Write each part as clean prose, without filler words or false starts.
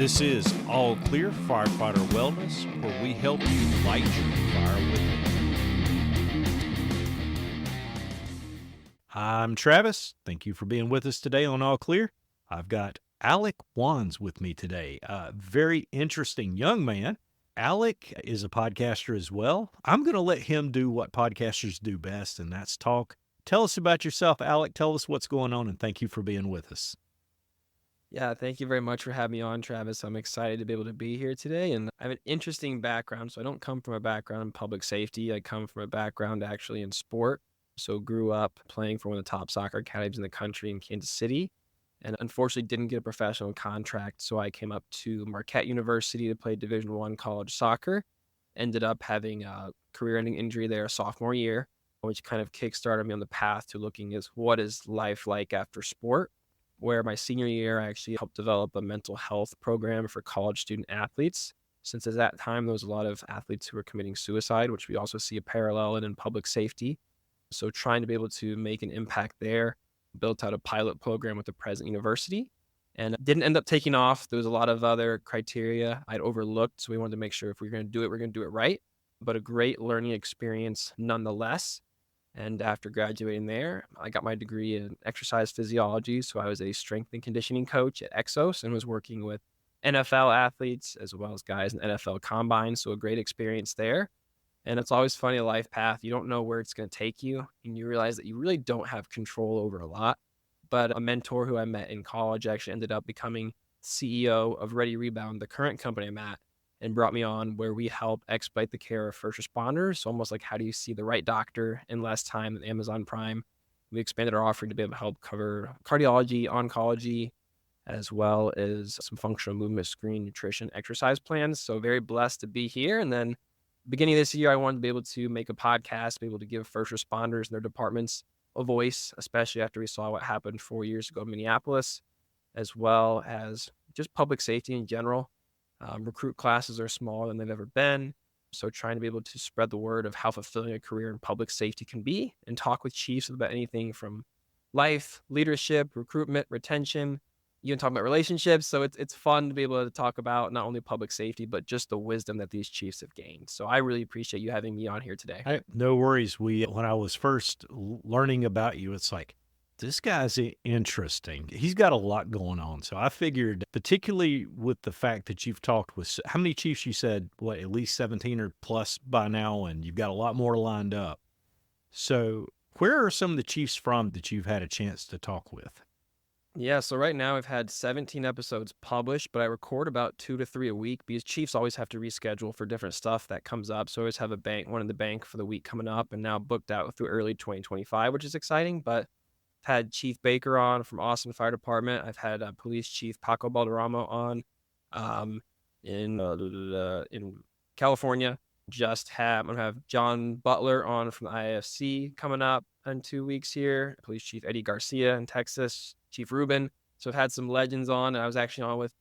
This is All Clear Firefighter Wellness, where we help you light your fire within. I'm Travis. Thank you for being with us today on All Clear. I've got Alec Wands with me today. A very interesting young man. Alec is a podcaster as well. I'm going to let him do what podcasters do best, and that's talk. Tell us about yourself, Alec. Tell us what's going on, and thank you for being with us. Yeah, thank you very much for having me on, Travis. I'm excited to be able to be here today. And I have an interesting background. So I don't come from a background in public safety. I come from a background actually in sport. So grew up playing for one of the top soccer academies in the country in Kansas City. And unfortunately didn't get a professional contract. So I came up to Marquette University to play Division I college soccer. Ended up having a career-ending injury there sophomore year, which kind of kickstarted me on the path to looking at what is life like after sport. Where my senior year, I actually helped develop a mental health program for college student athletes. Since at that time, there was a lot of athletes who were committing suicide, which we also see a parallel in public safety. So trying to be able to make an impact there, built out a pilot program with the present university, and didn't end up taking off. There was a lot of other criteria I'd overlooked. So we wanted to make sure if we're going to do it, we're going to do it right. But a great learning experience nonetheless. And after graduating there, I got my degree in exercise physiology. So I was a strength and conditioning coach at Exos and was working with NFL athletes as well as guys in NFL combine. So a great experience there. And it's always funny, a life path. You don't know where it's going to take you. And you realize that you really don't have control over a lot. But a mentor who I met in college actually ended up becoming CEO of Ready Rebound, the current company I'm at, and brought me on where we help expedite the care of first responders. So almost like how do you see the right doctor in less time than Amazon Prime. We expanded our offering to be able to help cover cardiology, oncology, as well as some functional movement screen, nutrition, exercise plans. So very blessed to be here. And then beginning of this year, I wanted to be able to make a podcast, be able to give first responders and their departments a voice, especially after we saw what happened 4 years ago in Minneapolis, as well as just public safety in general. Recruit classes are smaller than they've ever been. So trying to be able to spread the word of how fulfilling a career in public safety can be and talk with chiefs about anything from life, leadership, recruitment, retention, even talk about relationships. So it's fun to be able to talk about not only public safety, but just the wisdom that these chiefs have gained. So I really appreciate you having me on here today. No worries. When I was first learning about you, it's like, this guy's interesting. He's got a lot going on. So I figured, particularly with the fact that you've talked with, how many chiefs you said, at least 17 or plus by now, and you've got a lot more lined up. So where are some of the chiefs from that you've had a chance to talk with? Yeah, so right now I've had 17 episodes published, but I record about 2 to 3 a week because chiefs always have to reschedule for different stuff that comes up. So I always have one in the bank for the week coming up and now booked out through early 2025, which is exciting. But had Chief Baker on from Austin Fire Department. I've had Police Chief Paco Balderrama on in California. I'm gonna have John Butler on from the IFC coming up in 2 weeks here. Police Chief Eddie Garcia in Texas, Chief Rubin. So I've had some legends on. And I was actually on with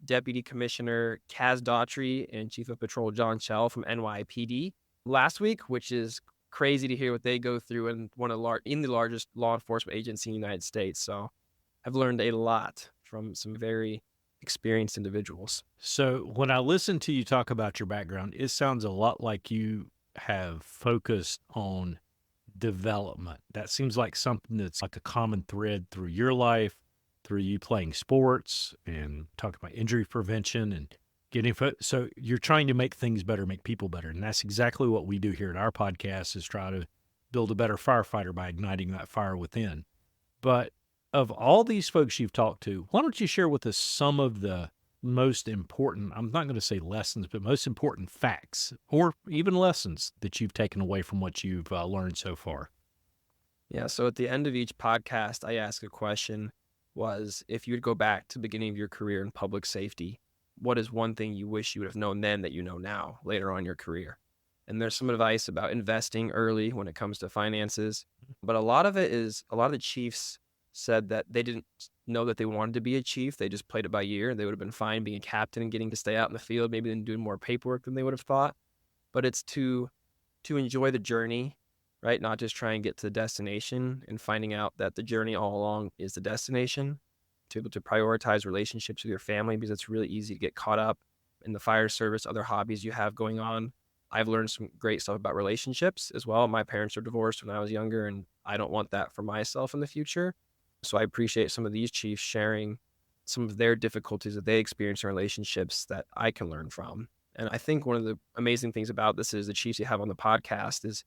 Deputy Commissioner Kaz Daughtry and Chief of Patrol John Schell from NYPD last week, which is crazy to hear what they go through in the largest law enforcement agency in the United States. So I've learned a lot from some very experienced individuals. So when I listen to you talk about your background, it sounds a lot like you have focused on development. That seems like something that's like a common thread through your life, through you playing sports and talking about injury prevention and so you're trying to make things better, make people better. And that's exactly what we do here at our podcast, is try to build a better firefighter by igniting that fire within. But of all these folks you've talked to, why don't you share with us some of the most important, I'm not going to say lessons, but most important facts or even lessons that you've taken away from what you've learned so far? Yeah, so at the end of each podcast, I ask a question was, if you'd go back to the beginning of your career in public safety, what is one thing you wish you would have known then that you know now later on in your career? And there's some advice about investing early when it comes to finances. But a lot of the chiefs said that they didn't know that they wanted to be a chief. They just played it by ear. They would have been fine being a captain and getting to stay out in the field, maybe then doing more paperwork than they would have thought. But it's to enjoy the journey, right? Not just try and get to the destination, and finding out that the journey all along is the destination. to be able to prioritize relationships with your family because it's really easy to get caught up in the fire service, other hobbies you have going on. I've learned some great stuff about relationships as well. My parents were divorced when I was younger, and I don't want that for myself in the future. So I appreciate some of these chiefs sharing some of their difficulties that they experience in relationships that I can learn from. And I think one of the amazing things about this is the chiefs you have on the podcast is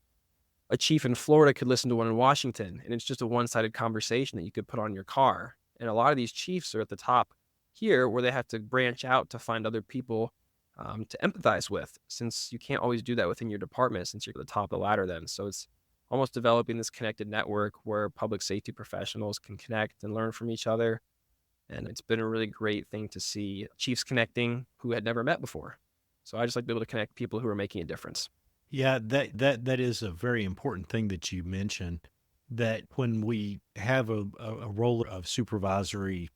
a chief in Florida could listen to one in Washington, and it's just a one-sided conversation that you could put on your car. And a lot of these chiefs are at the top here where they have to branch out to find other people to empathize with, since you can't always do that within your department since you're at the top of the ladder then. So it's almost developing this connected network where public safety professionals can connect and learn from each other. And it's been a really great thing to see chiefs connecting who had never met before. So I just like to be able to connect people who are making a difference. Yeah, that is a very important thing that you mentioned. That when we have a role of a supervisory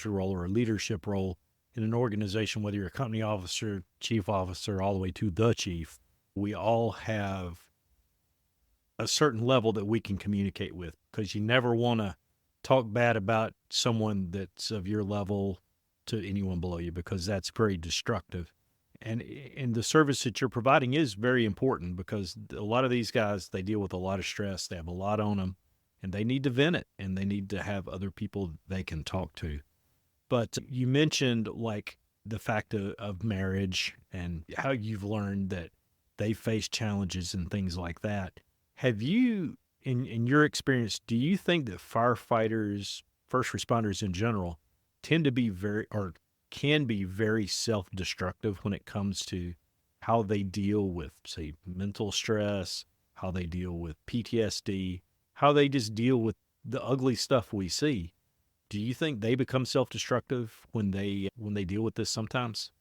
role or a leadership role in an organization, whether you're a company officer, chief officer, all the way to the chief, we all have a certain level that we can communicate with, because you never want to talk bad about someone that's of your level to anyone below you, because that's very destructive. And the service that you're providing is very important, because a lot of these guys, they deal with a lot of stress. They have a lot on them, and they need to vent it, and they need to have other people they can talk to. But you mentioned like the fact of marriage and how you've learned that they face challenges and things like that. Have you, in your experience, do you think that firefighters, first responders in general, tend to be very, or can be very self-destructive when it comes to how they deal with, say, mental stress, how they deal with PTSD, how they just deal with the ugly stuff we see? Do you think they become self-destructive when they deal with this sometimes?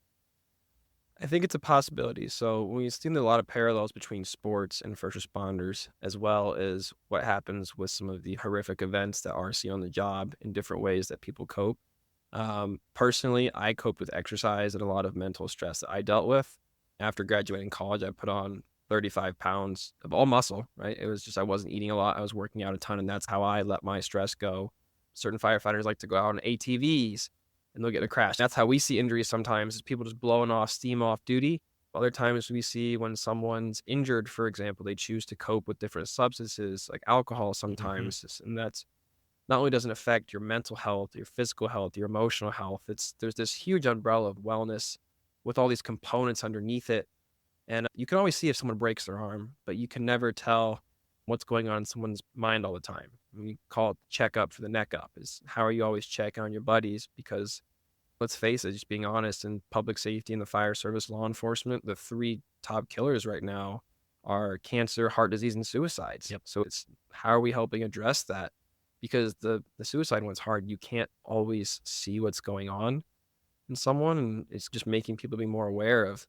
I think it's a possibility. So we've seen a lot of parallels between sports and first responders, as well as what happens with some of the horrific events that are seen on the job in different ways that people cope. Personally, I coped with exercise and a lot of mental stress that I dealt with. After graduating college, I put on 35 pounds of all muscle, right? It was just I wasn't eating a lot. I was working out a ton, and that's how I let my stress go. Certain firefighters like to go out on ATVs and they'll get in a crash. That's how we see injuries sometimes, is people just blowing off steam off duty. Other times we see when someone's injured, for example, they choose to cope with different substances like alcohol Hmm. sometimes. And that's not only doesn't affect your mental health, your physical health, your emotional health. There's this huge umbrella of wellness with all these components underneath it. And you can always see if someone breaks their arm, but you can never tell what's going on in someone's mind all the time. We call it check up for the neck up, is how are you always checking on your buddies? Because let's face it, just being honest, in public safety and the fire service, law enforcement, the three top killers right now are cancer, heart disease, and suicides. Yep. So it's how are we helping address that? Because the suicide one's hard. You can't always see what's going on in someone, and it's just making people be more aware of,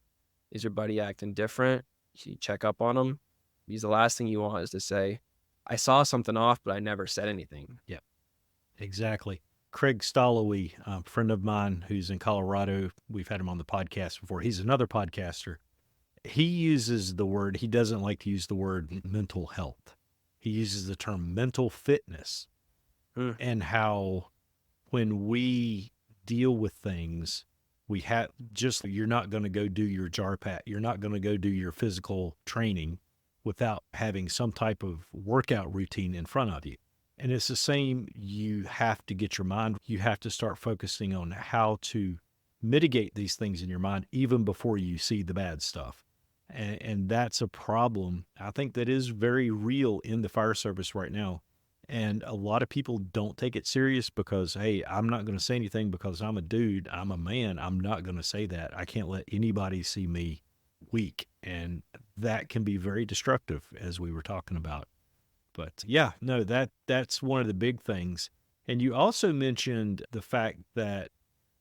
is your buddy acting different? You check up on them. Because the last thing you want is to say, I saw something off, but I never said anything. Yep. Exactly. Craig Stallowee, a friend of mine who's in Colorado, we've had him on the podcast before. He's another podcaster. He uses the word, he doesn't like to use the word mental health. He uses the term mental fitness, Hmm. and how when we deal with things, we have just, you're not going to go do your jar pat. You're not going to go do your physical training without having some type of workout routine in front of you. And it's the same. You have to get your mind, you have to start focusing on how to mitigate these things in your mind even before you see the bad stuff. And that's a problem, I think, that is very real in the fire service right now. And a lot of people don't take it serious because, hey, I'm not going to say anything because I'm a dude, I'm a man. I'm not going to say that. I can't let anybody see me weak. And that can be very destructive, as we were talking about. But yeah, no, that's one of the big things. And you also mentioned the fact that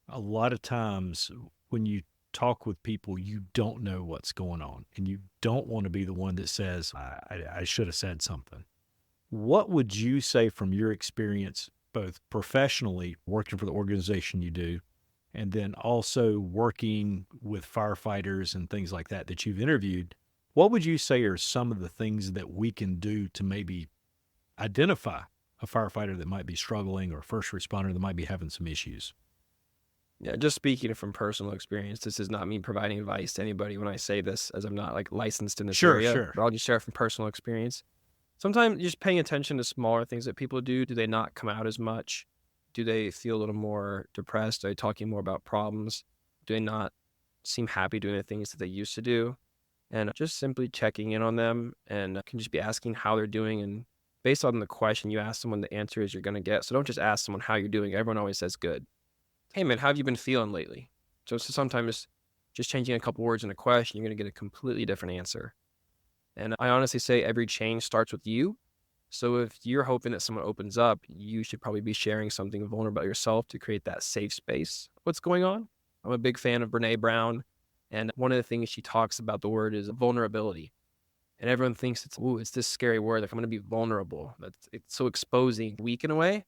a lot of times when you talk with people, you don't know what's going on, and you don't want to be the one that says, I should have said something. What would you say from your experience, both professionally working for the organization you do, and then also working with firefighters and things like that you've interviewed? What would you say are some of the things that we can do to maybe identify a firefighter that might be struggling or a first responder that might be having some issues. Yeah, just speaking from personal experience, this is not me providing advice to anybody when I say this, as I'm not like licensed in this Sure, area, sure. but I'll just share from personal experience. Sometimes just paying attention to smaller things that people do they not come out as much? Do they feel a little more depressed? Are they talking more about problems? Do they not seem happy doing the things that they used to do? And just simply checking in on them and can just be asking how they're doing. And based on the question you ask someone, the answer is you're going to get. So don't just ask someone how you're doing. Everyone always says good. Hey, man, how have you been feeling lately? So sometimes just changing a couple words in a question, you're going to get a completely different answer. And I honestly say every change starts with you. So if you're hoping that someone opens up, you should probably be sharing something vulnerable about yourself to create that safe space. What's going on? I'm a big fan of Brene Brown. And one of the things she talks about the word is vulnerability. And everyone thinks it's this scary word. Like I'm going to be vulnerable. It's so exposing, weak in a way.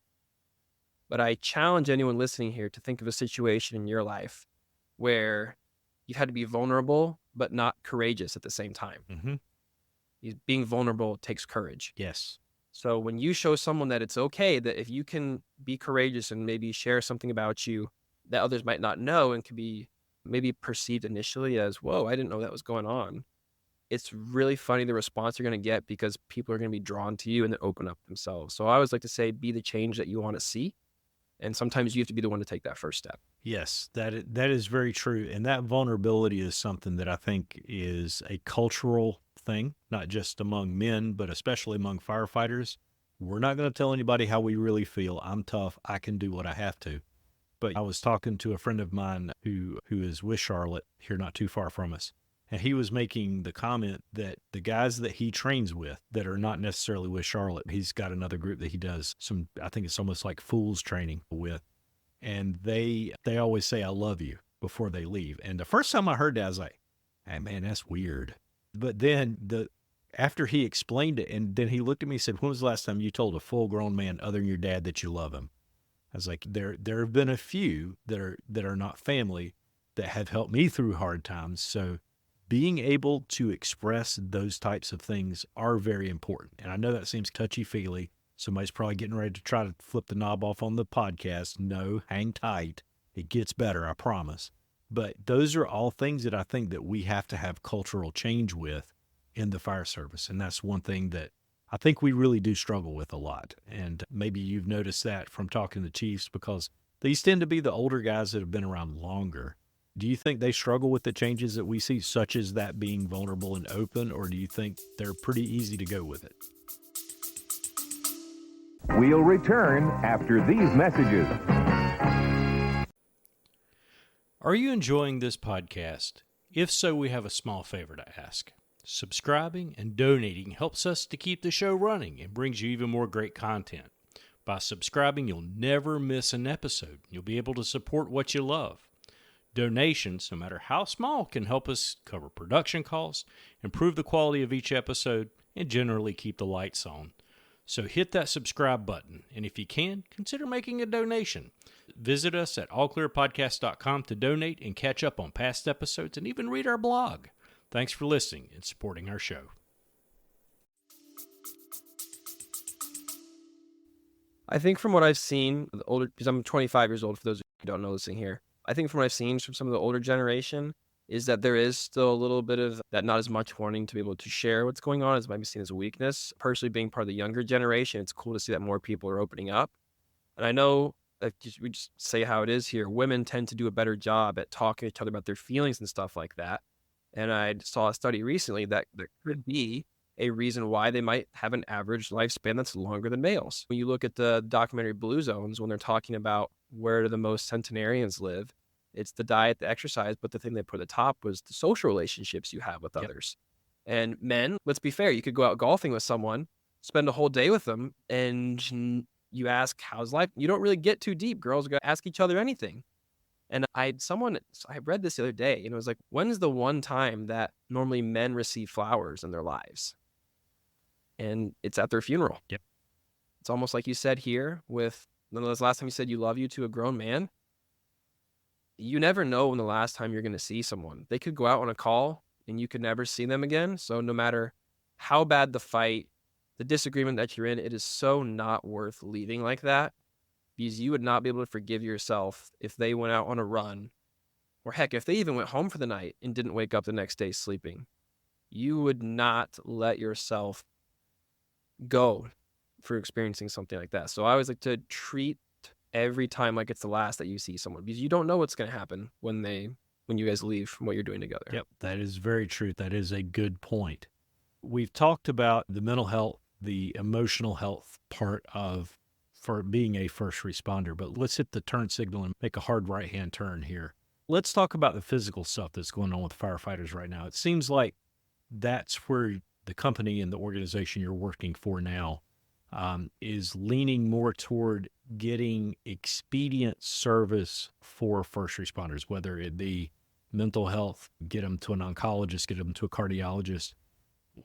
But I challenge anyone listening here to think of a situation in your life where you've had to be vulnerable, but not courageous at the same time. Mm-hmm. Being vulnerable takes courage. Yes. So when you show someone that it's okay, that if you can be courageous and maybe share something about you that others might not know and can be maybe perceived initially as, whoa, I didn't know that was going on. It's really funny the response you're going to get because people are going to be drawn to you and then open up themselves. So I always like to say, be the change that you want to see. And sometimes you have to be the one to take that first step. Yes, that is very true. And that vulnerability is something that I think is a cultural thing, not just among men, but especially among firefighters. We're not going to tell anybody how we really feel. I'm tough. I can do what I have to. But I was talking to a friend of mine who is with Charlotte here not too far from us. And he was making the comment that the guys that he trains with that are not necessarily with Charlotte, he's got another group that he does some, I think it's almost like fools training with. And they always say, I love you before they leave. And the first time I heard that, I was like, hey, man, that's weird. But then after he explained it, and then he looked at me and said, when was the last time you told a full grown man other than your dad that you love him? I was like, there have been a few that are not family that have helped me through hard times. So being able to express those types of things are very important. And I know that seems touchy-feely. Somebody's probably getting ready to try to flip the knob off on the podcast. No, hang tight. It gets better, I promise. But those are all things that I think that we have to have cultural change with in the fire service. And that's one thing that I think we really do struggle with a lot. And maybe you've noticed that from talking to chiefs because these tend to be the older guys that have been around longer. Do you think they struggle with the changes that we see, such as that being vulnerable and open, or do you think they're pretty easy to go with it? We'll return after these messages. Are you enjoying this podcast? If so, we have a small favor to ask. Subscribing and donating helps us to keep the show running and brings you even more great content. By subscribing, you'll never miss an episode. You'll be able to support what you love. Donations, no matter how small, can help us cover production costs, improve the quality of each episode, and generally keep the lights on. So hit that subscribe button, and if you can, consider making a donation. Visit us at allclearpodcast.com to donate and catch up on past episodes and even read our blog. Thanks for listening and supporting our show. I think from what I've seen, the older, because I'm 25 years old for those who don't know listening here, I think from what I've seen from some of the older generation is that there is still a little bit of that, not as much wanting to be able to share what's going on as might be seen as a weakness. Personally, being part of the younger generation, it's cool to see that more people are opening up. And I know that we just say how it is here. Women tend to do a better job at talking to each other about their feelings and stuff like that. And I saw a study recently that could be a reason why they might have an average lifespan that's longer than males. When you look at the documentary Blue Zones, when they're talking about where do the most centenarians live, it's the diet, the exercise, but the thing they put at the top was the social relationships you have with others. And men, let's be fair, you could go out golfing with someone, spend a whole day with them, and you ask, how's life? You don't really get too deep. Girls go ask each other anything. And I read this the other day, and it was like, when's the one time that normally men receive flowers in their lives? And it's at their funeral. Yep. It's almost like you said here with the last time you said you love you to a grown man. You never know when the last time you're going to see someone. They could go out on a call and you could never see them again. So no matter how bad the fight, the disagreement that you're in, it is so not worth leaving like that, because you would not be able to forgive yourself if they went out on a run, or heck, if they even went home for the night and didn't wake up the next day sleeping. You would not let yourself go for experiencing something like that. So I always like to treat every time like it's the last that you see someone, because you don't know what's going to happen when you guys leave from what you're doing together. Yep, that is very true. That is a good point. We've talked about the mental health, the emotional health part of for being a first responder, but let's hit the turn signal and make a hard right-hand turn here. Let's talk about the physical stuff that's going on with firefighters right now. It seems like that's where the company and the organization you're working for now is leaning more toward getting expedient service for first responders, whether it be mental health, get them to an oncologist, get them to a cardiologist.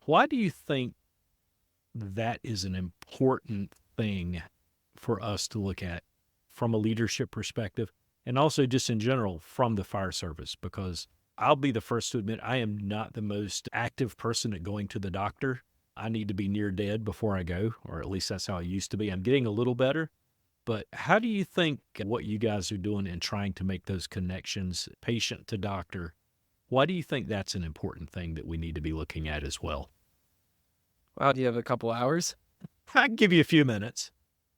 Why do you think that is an important thing for us to look at from a leadership perspective, and also just in general from the fire service? Because I'll be the first to admit I am not the most active person at going to the doctor. I need to be near dead before I go, or at least that's how I used to be. I'm getting a little better. But how do you think what you guys are doing in trying to make those connections, patient to doctor, why do you think that's an important thing that we need to be looking at as well? Wow, do you have a couple hours? I can give you a few minutes.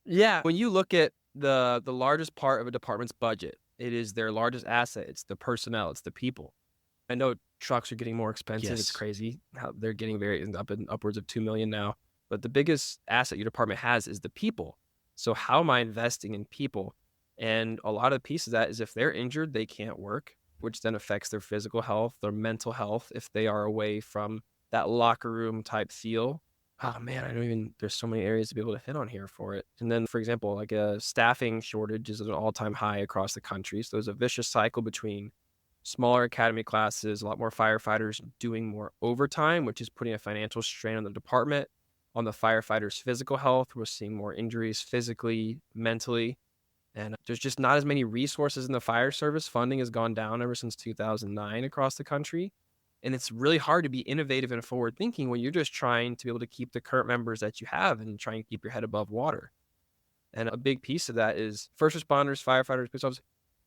Yeah. When you look at the largest part of a department's budget, it is their largest asset. It's the personnel. It's the people. I know trucks are getting more expensive. Yes. It's crazy how they're getting upwards of $2 million now. But the biggest asset your department has is the people. So how am I investing in people? And a lot of the piece of that is if they're injured, they can't work, which then affects their physical health, their mental health, if they are away from that locker room type feel. Oh man, there's so many areas to be able to hit on here for it. And then, for example, like a staffing shortage is at an all-time high across the country. So there's a vicious cycle between smaller academy classes, a lot more firefighters doing more overtime, which is putting a financial strain on the department, on the firefighters' physical health. We're seeing more injuries physically, mentally, and there's just not as many resources in the fire service. Funding has gone down ever since 2009 across the country. And it's really hard to be innovative and forward thinking when you're just trying to be able to keep the current members that you have and try and keep your head above water. And a big piece of that is first responders, firefighters, police officers,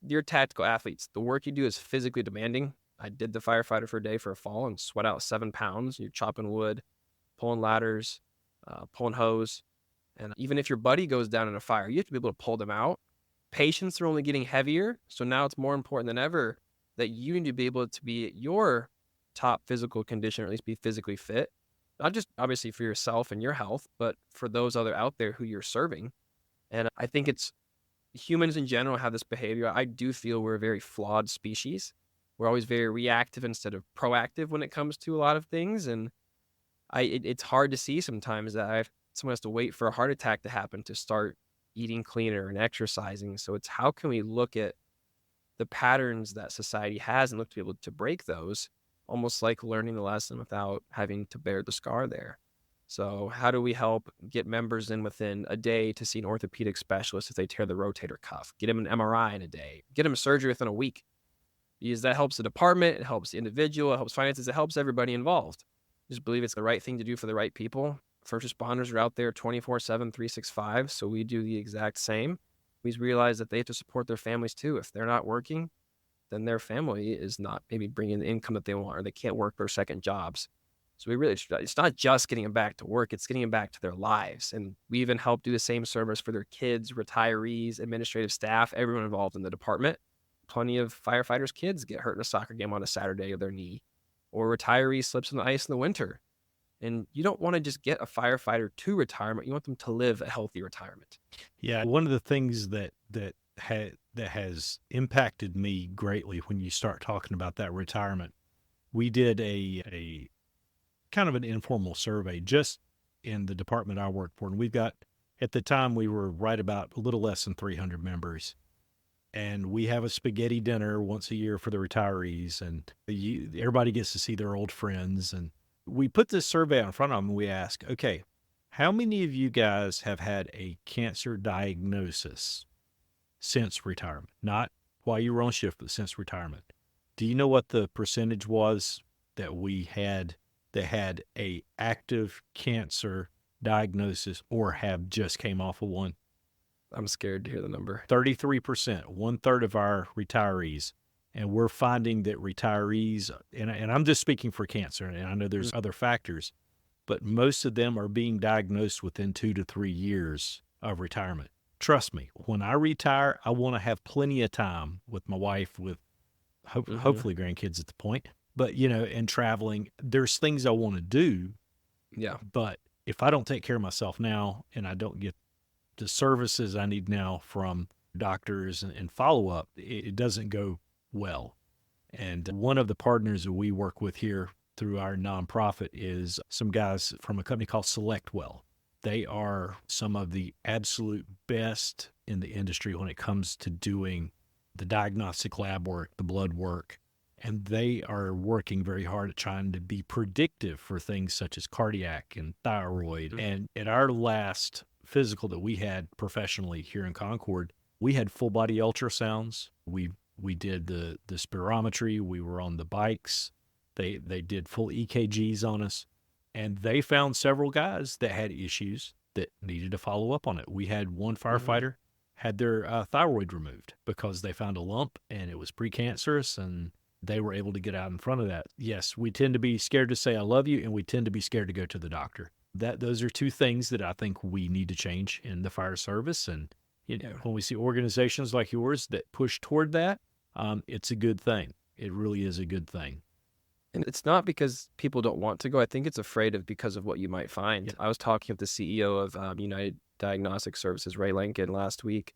you're tactical athletes. The work you do is physically demanding. I did the firefighter for a day for a fall and sweat out 7 pounds. You're chopping wood, pulling ladders, pulling hose. And even if your buddy goes down in a fire, you have to be able to pull them out. Patients are only getting heavier. So now it's more important than ever that you need to be able to be at your top physical condition, or at least be physically fit. Not just obviously for yourself and your health, but for those other out there who you're serving. And I think it's humans in general have this behavior. I do feel we're a very flawed species. We're always very reactive instead of proactive when it comes to a lot of things. And it's hard to see sometimes that someone has to wait for a heart attack to happen to start eating cleaner and exercising. So it's how can we look at the patterns that society has and look to be able to break those, almost like learning the lesson without having to bear the scar there. So how do we help get members in within a day to see an orthopedic specialist if they tear the rotator cuff, get them an MRI in a day, get them surgery within a week? Because that helps the department, it helps the individual, it helps finances, it helps everybody involved. Just believe it's the right thing to do for the right people. First responders are out there 24/7, 365, so we do the exact same. We realize that they have to support their families too. If they're not working, then their family is not maybe bringing the income that they want, or they can't work their second jobs. So it's not just getting them back to work, it's getting them back to their lives. And we even help do the same service for their kids, retirees, administrative staff, everyone involved in the department. Plenty of firefighters' kids get hurt in a soccer game on a Saturday of their knee, or retiree slips on the ice in the winter. And you don't want to just get a firefighter to retirement. You want them to live a healthy retirement. Yeah, one of the things that has impacted me greatly when you start talking about that retirement, we did a kind of an informal survey just in the department I worked for. And we've got, at the time, we were right about a little less than 300 members. And we have a spaghetti dinner once a year for the retirees. And everybody gets to see their old friends. And we put this survey out in front of them and we ask, okay, how many of you guys have had a cancer diagnosis since retirement? Not while you were on shift, but since retirement. Do you know what the percentage was that we had that had a active cancer diagnosis or have just came off of one. I'm scared to hear the number. 33%, 1/3 of our retirees. And we're finding that retirees, and I'm just speaking for cancer, and I know there's other factors, but most of them are being diagnosed within 2 to 3 years of retirement. Trust me, when I retire, I want to have plenty of time with my wife, with hopefully grandkids at the point. But, and traveling, there's things I want to do. Yeah. But if I don't take care of myself now and I don't get the services I need now from doctors and follow-up, it doesn't go well. And one of the partners that we work with here through our nonprofit is some guys from a company called SelectWell. They are some of the absolute best in the industry when it comes to doing the diagnostic lab work, the blood work, and they are working very hard at trying to be predictive for things such as cardiac and thyroid. And at our last physical that we had professionally here in Concord, we had full body ultrasounds. We did the spirometry. We were on the bikes. They did full EKGs on us, and they found several guys that had issues that needed to follow up on it. We had one firefighter had their thyroid removed because they found a lump and it was precancerous, and they were able to get out in front of that. Yes, we tend to be scared to say I love you, and we tend to be scared to go to the doctor. Those are two things that I think we need to change in the fire service. And when we see organizations like yours that push toward that, it's a good thing. It really is a good thing. And it's not because people don't want to go. I think it's because of what you might find. Yeah. I was talking with the CEO of United Diagnostic Services, Ray Lincoln, last week,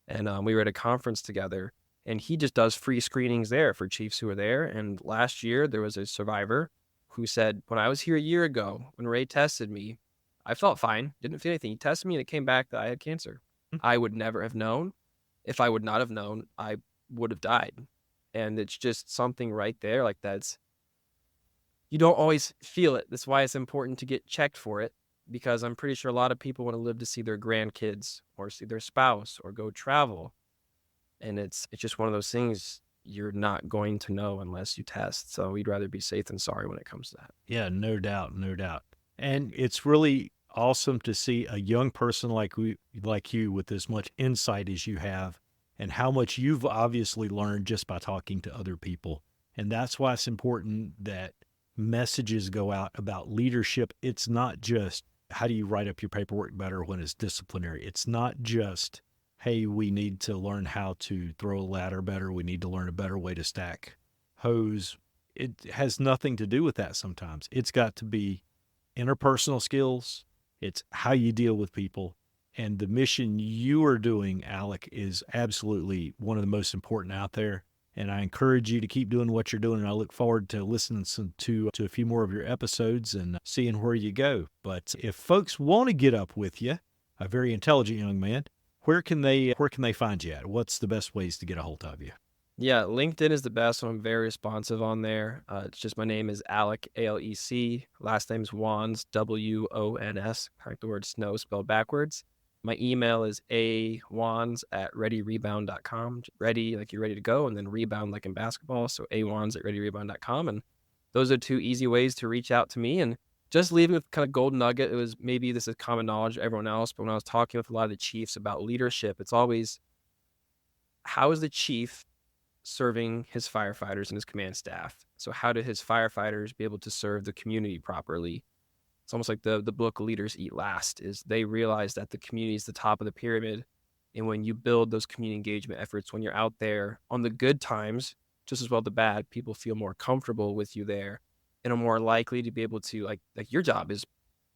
and we were at a conference together, and he just does free screenings there for chiefs who are there. And last year, there was a survivor who said, when I was here a year ago, when Ray tested me, I felt fine, didn't feel anything. He tested me, and it came back that I had cancer. I would never have known. If I would not have known, I would have died. And it's just something right there, like you don't always feel it. That's why it's important to get checked for it, because I'm pretty sure a lot of people want to live to see their grandkids or see their spouse or go travel. And it's just one of those things you're not going to know unless you test. So we'd rather be safe than sorry when it comes to that. Yeah, no doubt. And it's really awesome to see a young person like you with as much insight as you have, and how much you've obviously learned just by talking to other people. And that's why it's important that messages go out about leadership. It's not just how do you write up your paperwork better when it's disciplinary. It's not just, hey, we need to learn how to throw a ladder better. We need to learn a better way to stack hose. It has nothing to do with that sometimes. It's got to be interpersonal skills. It's how you deal with people. And the mission you are doing, Alec, is absolutely one of the most important out there. And I encourage you to keep doing what you're doing. And I look forward to listening to a few more of your episodes and seeing where you go. But if folks want to get up with you, a very intelligent young man, where can they find you at? What's the best ways to get a hold of you? Yeah, LinkedIn is the best. I'm very responsive on there. It's just my name is Alec, ALEC. Last name is Wands, WONS. Like the word snow spelled backwards. My email is awands@readyrebound.com. Ready, like you're ready to go, and then rebound like in basketball. So awands@readyrebound.com. And those are two easy ways to reach out to me. And just leaving with kind of golden nugget. It was, maybe this is common knowledge to everyone else, but when I was talking with a lot of the chiefs about leadership, it's always, how is the chief serving his firefighters and his command staff? So how do his firefighters be able to serve the community properly? It's almost like the book Leaders Eat Last. Is they realize that the community is the top of the pyramid. And when you build those community engagement efforts, when you're out there on the good times, just as well the bad, people feel more comfortable with you there and are more likely to be able to, like your job is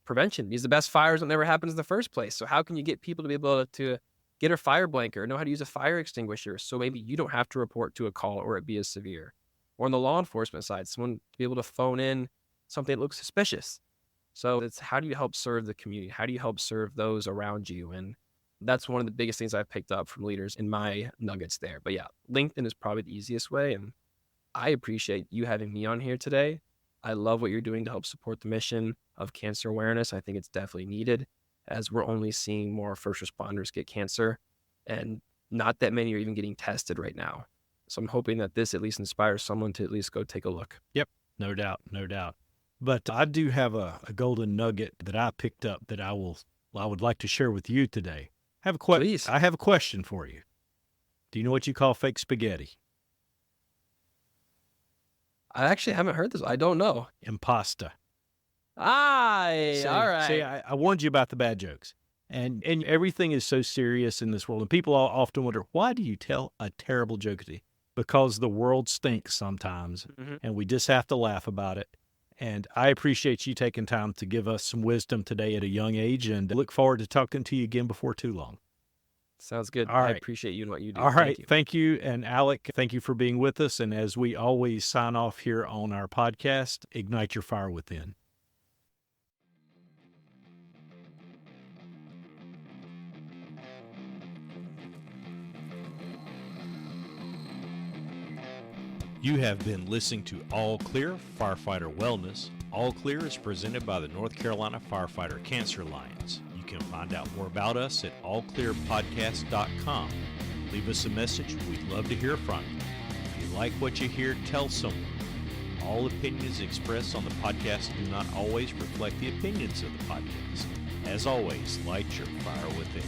prevention. Because the best fires don't never happen in the first place. So how can you get people to be able to get a fire blanket or know how to use a fire extinguisher, so maybe you don't have to report to a call or it be as severe? Or on the law enforcement side, someone to be able to phone in something that looks suspicious. So it's, how do you help serve the community? How do you help serve those around you? And that's one of the biggest things I've picked up from leaders in my nuggets there. But yeah, LinkedIn is probably the easiest way. And I appreciate you having me on here today. I love what you're doing to help support the mission of cancer awareness. I think it's definitely needed, as we're only seeing more first responders get cancer, and not that many are even getting tested right now. So I'm hoping that this at least inspires someone to at least go take a look. Yep, no doubt. But I do have a golden nugget that I picked up that I would like to share with you today. Please. I have a question for you. Do you know what you call fake spaghetti? I actually haven't heard this. I don't know. Impasta. All right. See, I warned you about the bad jokes. And everything is so serious in this world. And people often wonder, why do you tell a terrible joke today? Because the world stinks sometimes, and we just have to laugh about it. And I appreciate you taking time to give us some wisdom today at a young age, and look forward to talking to you again before too long. Sounds good. All I right. appreciate you and what you do. All right. Thank you. Thank you. And Alec, thank you for being with us. And as we always sign off here on our podcast, ignite your fire within. You have been listening to All Clear Firefighter Wellness. All Clear is presented by the North Carolina Firefighter Cancer Alliance. You can find out more about us at allclearpodcast.com. Leave us a message. We'd love to hear from you. If you like what you hear, tell someone. All opinions expressed on the podcast do not always reflect the opinions of the podcast. As always, light your fire within.